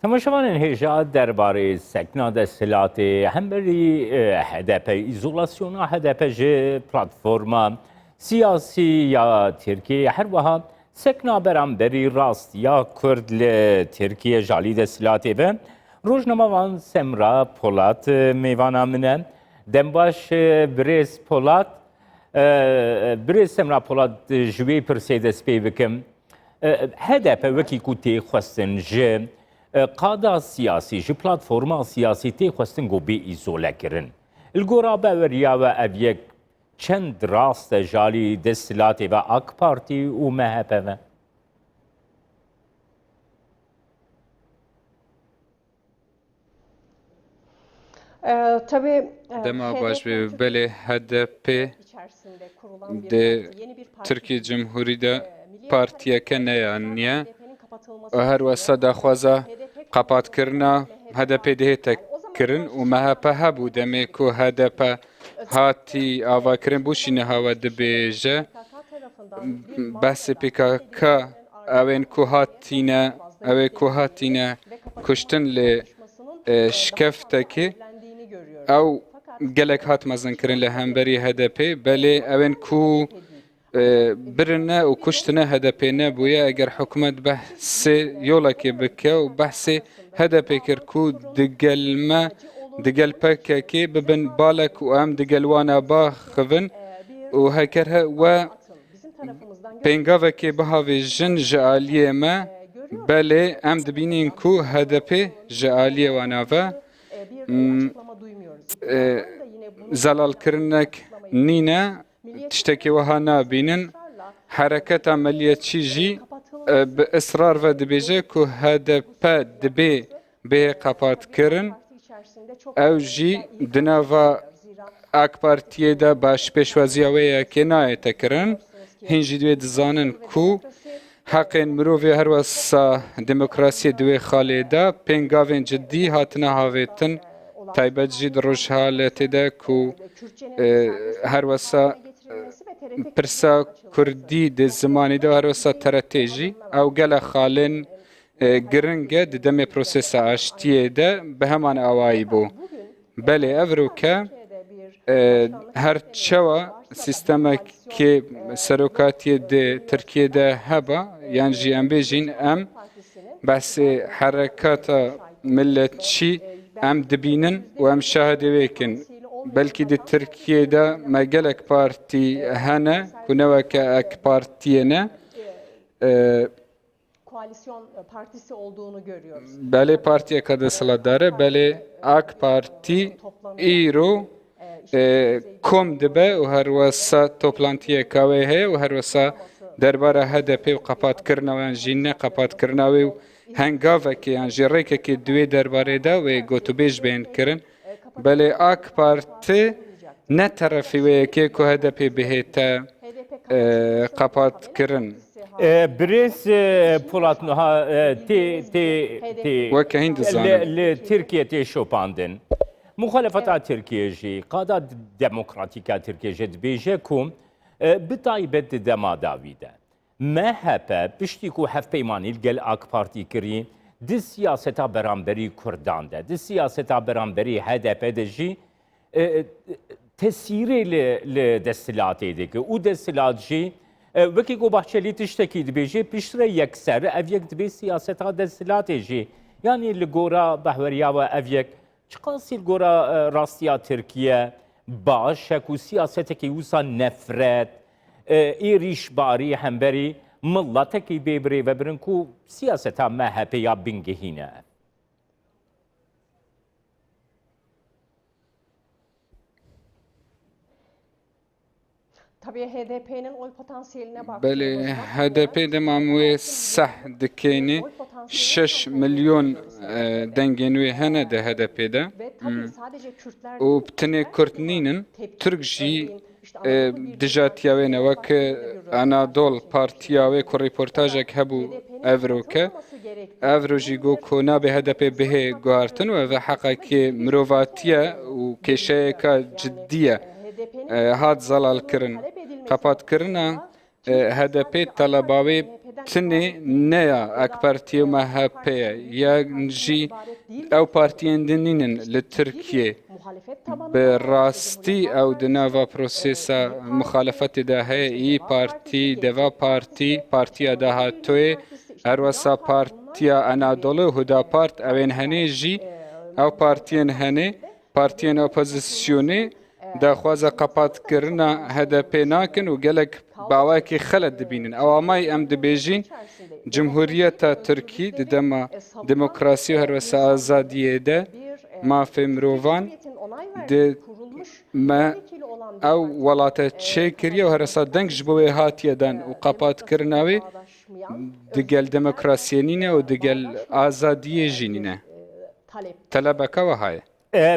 تماشاوان هێژا دەربارەی سەکنا دەسەڵاتێ هەمبەری HDP ئیزۆلاسیۆنا HDP ji platforma siyasî ya Tirkiye herweha sekna beramberî rast ya Kurd li Tirkiye jalî desthilatê ve rojnamavan Semra Polat mêvana min e dembaş Birêz Polat Birêz Semra Polat ji wê pirsê dest pê bikim HDP wekî ku tê xwestin ji قادا سیاسی ji platforma siyasî tê xwestin got bê îzolekirin. Li gora beveriya we ev yek çend rast e jalî desthilatê ve AK Partî û MHP ve? Tabii Dema baş ve belê HDP de Tirkiye Cumhurî partiyeke neyaniye her wesa daxwaza qapatkirina HDP dihête kirin û MHP hebû demê ku HDP hatî avakirin bûşîne hawe dibêje behsê PKK evên ku hatîne kuştin lê şikeftekê ew gelek hat mezinkirin li hemberî HDP belê evên ku birine û kuştine HDP nebûye eger hikûmet behsê yolekê bike û behsê HDP kir ku digel PKK bibin balek û em digel wan e baxivin û heker we pêngavekê bihêvijin ji aliyê me belê em dibînin ku HDP ji aliyê wan ve zelalkirinek nîne tiştekî wiha nabînin hereketa milliyetçî jî bi israr ve dibêje ku HDP dibê bê qepatkirin ew jî di nava AK Partiyê de baş pêşwaziya wê yekê nayête kirin hîn jî divê dizanin ku heqên mirovê her wesa demokrasiyê di wê xalê de pêngavên ciddî hatine havêtin taybet jî di rojhilatê de ku her wesa pirsa Kurdî di zimanê de her wesa TRT jî ew gelek xalên giring e di demê prosesa aştiyê de bi heman awayî bû. Belê ev rûke her çawa sîstemekê serokatiyê di Tirkiyeyê heba yan jî em bêjin em behsê herekata milletçî em dibînin û em şahidê wê kin. Belkî di Tirkiyeyê de me gelek partî hene ku neweke AK Partiyê ne koalisyon partisi olduğunu görüyoruz. belê partiyeka desthilatdar e belê AK Partî îro kom dibe û her wesa toplantiyeka wê heye û her wesa derbara HDP û qepatkirina wan jî ne qepatkirina wê û hengavekê yan jî rêkekê di wê derbarê de wê gotûbêj bên kirin belê AK Partî ne terefî wê yekê ku HDP bihête qepatkirin. Birêz Polat niha Weke hîn dizanin. li Tirkiye tê şopandin. Muxalefeta Tirkiye jî qada demokratîka Tirkiye jî dibêje ku bi taybet di dema dawî de MHP piştî ku hevpeymanî gel AK Partî kirî di siyaseta beramberî Kurdan de di siyaseta beramberî HDP de jî tesîrê li desthilatê dike û desthilat jî wekî ku Bahçelî tiştekî dibêje piştre yekser ev yek dibê siyaseta desthilatê jî yanî li gora behweriya we ev yek çi qasî li gora rastiya Tirkiye baş e ku siyasetekî wisa nefret êrîşbarî hemberî millatekî bêbirê vebirin ku siyaseta MHP ya bingehîne. Tabii HDP'nin oy potansiyeline Belê baktığımızda HDP dema wê seh dikêne 6 milyon dengên wê hene de HDP'de ve tabii sadece Kürtler û tinê Kurd nînin Türk jî dijatiya wê ne weke Anadol partiya wê ku rêportajek hebû ev roke ev ro jî got ku nabe HDP bihê guhartin ve heqekê mirovatiye û kêşeyeka ciddî ye hat zelal kirin. Qapatkirina HDP taleba wê تنێ نەیە ئەک پارتیە مەهەپەیە یەنجی ئەو پارتیên dinînin li Tirkiye bi rastî ew di nava prosêsa mixalefetê de heye î partî deva partiya Dahatoyê her wesa Partiya Anadolu Hudapart evên henê jî ew partiyên henê partiyên opozisyonê daxwaza qepatkirina HDP nakin û gelek bawekî xelet dibînin. Ewamayî em dibêjin Cumhuriyeta Tirkî di dema demokrasî û her wesa azadiyê de mafê mirovan di me ew welate çêkiriye û her wesa deng ji bo wê hatiye dan û qepatkirina wê digel demokrasiyê nîne û digel azadiyê jî nîne. Telebeke wiha ye.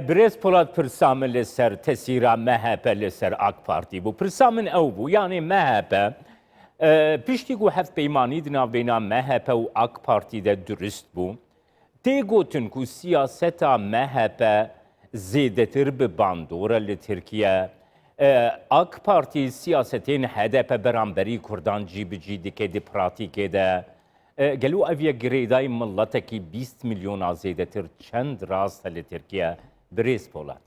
برێز پۆلات پرسامن لەسەر تەسیرا مەهەپە لەسەر ئاک پارتی بوو پرسا من ئەو بوو یانێ مەهەپە پشتی و هەف پەیمانی ناوبێنا مەهەپە و ئاک پارتیدە درست بوو تێگوتن و سیاسەتا مەهەپە زێدەتر bi bandora li Tirkiye AK Parti siyasetên HDP beramberî Kurdan cî bi cî dike di pratikê de gelo ev yek girêdayê milletekî 20 milyona zêdetir çend rast li Tirkiye birêz Polat.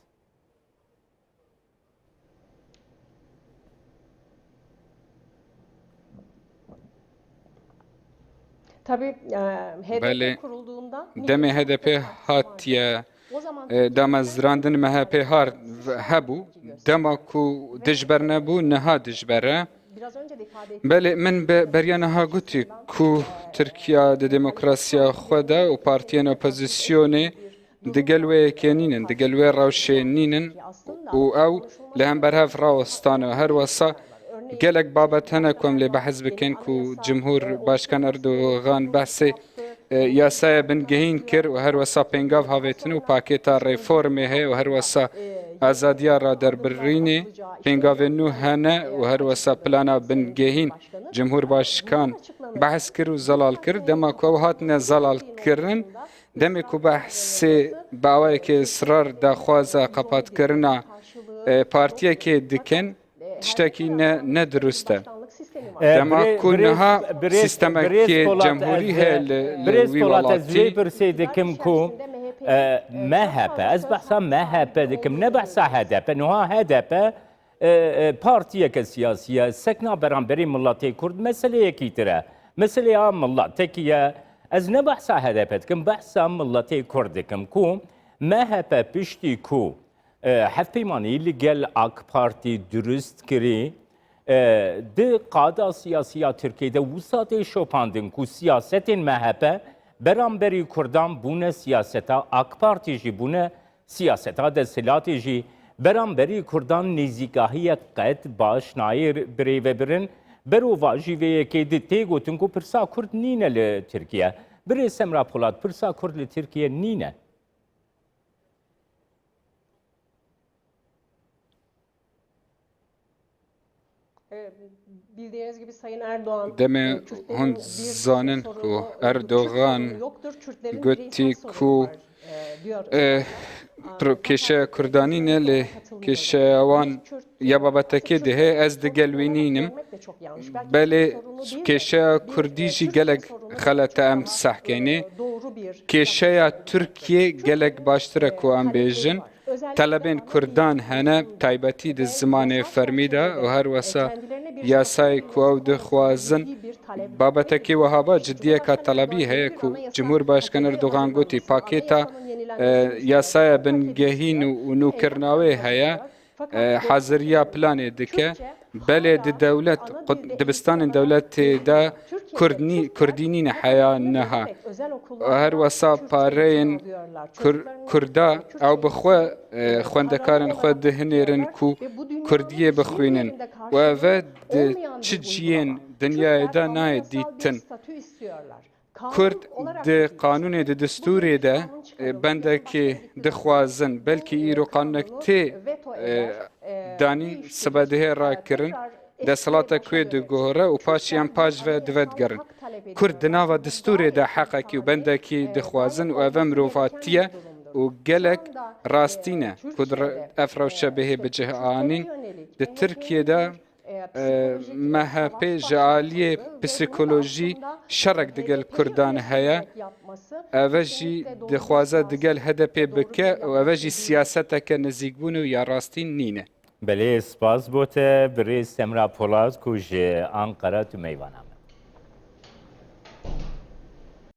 Tabii Belê HDP kurulduğunda demê HDP hatiye damezrandin MHP har hebû dema ku dijber nebû niha dijbere. biraz önce de ifade ettiğim Belê min beriya niha gotî ku Tirkiya di demokrasiya xwe de û partiyên opozisyonê digel wê yekênînin, digel wê rewşênînin û ew li hember hev rawestane her wesa gelek babet hene ku em lê behez bikin ku Cumhur Başkan Erdogan behsê yasaya bingehîn kir û her wesa pêngav havêtin û pakêta reformê heye û her wesa azadiya raderbirînê pêngavên nû hene û her wesa plana bingehîn Cumhur Başkan behes kir û zelal kir dema ku ew hatine zelal kirin demê ku behsê bawayekê israr daxwaza qepatkirina partiyekê dikin tiştekî ne durust e. Dema ku niha sistemekê cemhurî heye li wî welatî Birsê dikim ku MHP ez behsa MHP dikim ne behsa HDP niha HDP partiyeke siyasiye sekna beramberî milletê Kurd meseleyekî tire meseleya milletekî ye ez ne behsa HDP dikim behsa milletê Kurd dikim ku MHP piştî ku hevpeymanî li gel AK Parti durust kirî di qada siyasiya Tirkiyeyê wisatê şopandin ku siyasetên MHP beramberî Kurdan bûne siyaseta AK Parti jî bûne siyaseta desthilatê jî beramberî Kurdan nêzîgahiyek qet baş nayê birêvebirin berova jî vê yekê di tê gotin ku pirsa Kurd nîne li Tirkiye. Birê Semra Polat pirsa Kurd li Tirkiye nîne. bildiğiniz gibi Sayın Erdoğan demê hûn zanin ku Erdogan gotî ku kêşeya Kurdanî ne lê kêşeya wan ya babetekê de heye ez digelwînînim belê kêşeya Kurdî jî gelek xelete em sehkênê kêşeya Tirkiye gelek baştir e ku em bêjin talebên Kurdan hene taybetî di zimanê fermî de û her wesa yasayê ku ew dixwazin babetekê wiha ciddiyeka talebî heye ku Cumhurbaşkan Erdogan gotî pakêta yasaya bingehîn û nûkirina wê heye heziriya planê dike belê di dewlet dibistanên dewletê de Kurdî nîne heya niha her wesa pareyên Kurda ew bi xwe xwendekarên xwe dihinêrin ku Kurdiyê bixwînin û ev di çi ciyên dinyayê de nayê dîtin. Kurd di qanûnê di destûrê de bendekê dixwazin belkî îro qanunek tê danîn sibedihê rakirin desthilatek wê digohre û paşî em paş ve divedgerin. Kurd di nava destûrê de heqekî û bendekî dixwazin û ev mirovatiye û gelek rastî ne ku ev rewşebehê bi cih anîn di Tirkiyeyê de MHP ji aliyê psikolojî şerek digel Kurdan heye. Ev jî dixwaze digel HDP bike û ev jî siyaseteke nizîkbûn û ya rastî nîne. بله سپاس بوده برای سمرا پولاز که جه آنقره تو میوانم